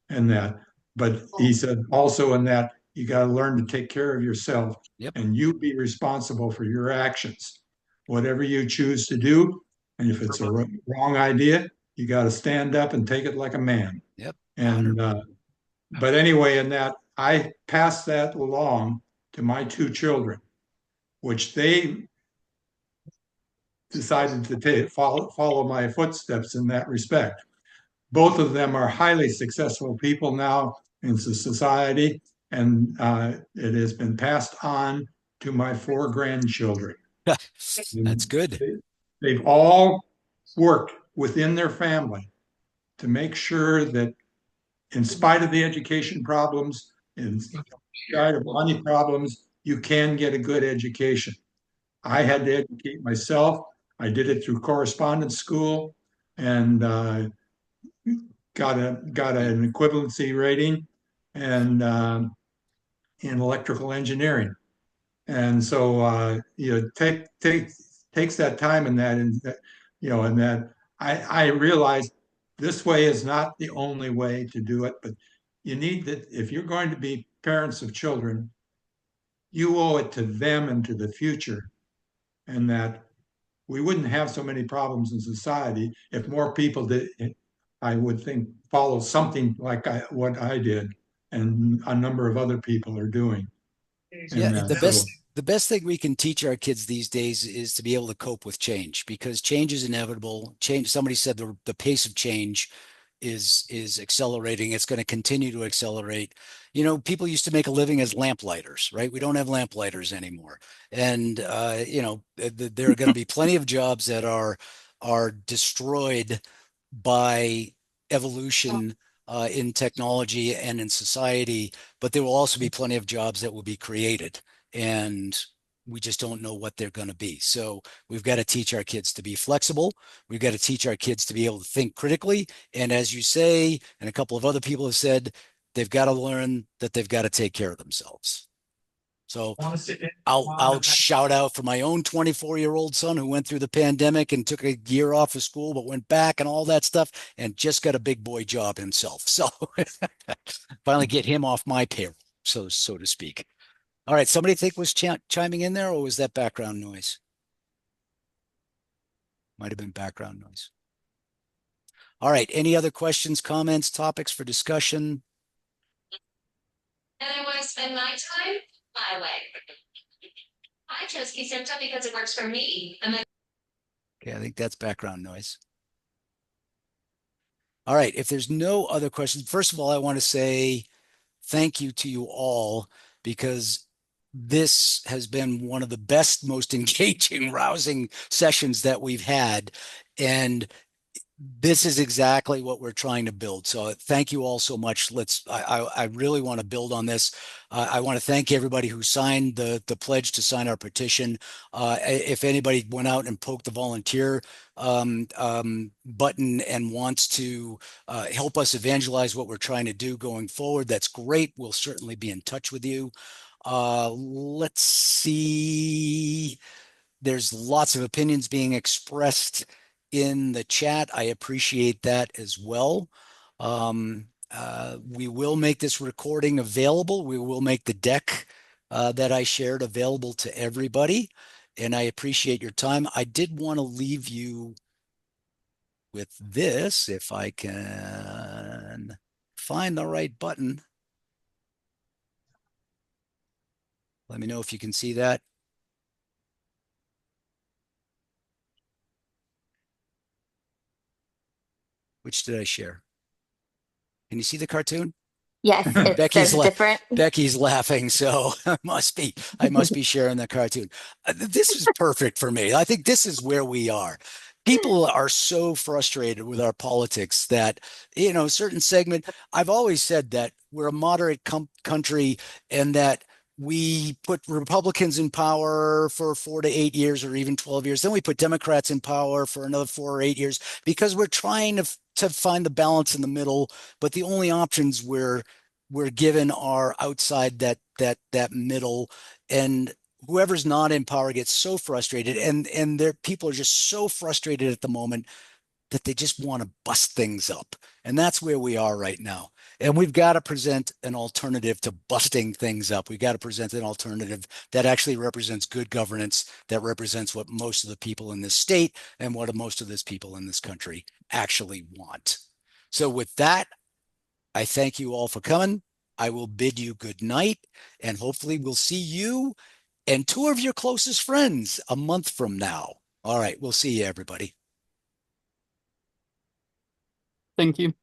and that. But he said also in that you got to learn to take care of yourself, Yep. and you be responsible for your actions. Whatever you choose to do, and if it's a wrong idea, you got to stand up and take it like a man. Yep. And but anyway, in that I passed that along to my two children, which they decided to follow my footsteps in that respect. Both of them are highly successful people now in society, and it has been passed on to my four grandchildren. That's good. They've all worked within their family to make sure that, in spite of the education problems, in spite of money problems, you can get a good education. I had to educate myself. I did it through correspondence school, and got an equivalency rating, and in electrical engineering. And so takes that time, and that, and and that I realized this way is not the only way to do it, but you need that if you're going to be parents of children, you owe it to them and to the future, and that we wouldn't have so many problems in society if more people did, I would think, follow something like what I did and a number of other people are doing. Yeah, And the best thing we can teach our kids these days is to be able to cope with change, because change is inevitable. Change, somebody said the pace of change is accelerating. It's going to continue to accelerate. You know, people used to make a living as lamplighters, right? We don't have lamplighters anymore. And there are going to be plenty of jobs that are destroyed by evolution in technology and in society, but there will also be plenty of jobs that will be created, and we just don't know what they're going to be. So we've got to teach our kids to be flexible. We've got to teach our kids to be able to think critically. And as you say, and a couple of other people have said, they've got to learn that they've got to take care of themselves. So I'll shout out for my own 24-year-old son who went through the pandemic and took a year off of school, but went back and all that stuff and just got a big boy job himself. So finally get him off my payroll, so to speak. All right, somebody think was chiming in there, or was that background noise? Might have been background noise. All right, any other questions, comments, topics for discussion? And I want to spend my time my way. I chose Key-Center because it works for me. Okay, I think that's background noise. All right, if there's no other questions, first of all, I want to say thank you to you all, because this has been one of the best, most engaging, rousing sessions that we've had. And this is exactly what we're trying to build. So thank you all so much. I really want to build on this. I want to thank everybody who signed the pledge to sign our petition. If anybody went out and poked the volunteer button and wants to help us evangelize what we're trying to do going forward, that's great. We'll certainly be in touch with you. Let's see. There's lots of opinions being expressed in the chat. I appreciate that as well. We will make this recording available. We will make the deck that I shared available to everybody. And I appreciate your time. I did want to leave you with this, if I can find the right button. Let me know if you can see that. Which did I share? Can you see the cartoon? Yes, it says different. Becky's laughing, so I must be sharing the cartoon. This is perfect for me. I think this is where we are. People are so frustrated with our politics that, certain segment. I've always said that we're a moderate country, and that we put Republicans in power for 4 to 8 years, or even 12 years. Then we put Democrats in power for another 4 or 8 years, because we're trying to find the balance in the middle. But the only options we're given are outside that middle. And whoever's not in power gets so frustrated, and their people are just so frustrated at the moment that they just want to bust things up. And that's where we are right now. And we've got to present an alternative to busting things up. We've got to present an alternative that actually represents good governance, that represents what most of the people in this state and what most of this people in this country actually want. So with that, I thank you all for coming. I will bid you good night, and hopefully we'll see you and two of your closest friends a month from now. All right, we'll see you, everybody. Thank you.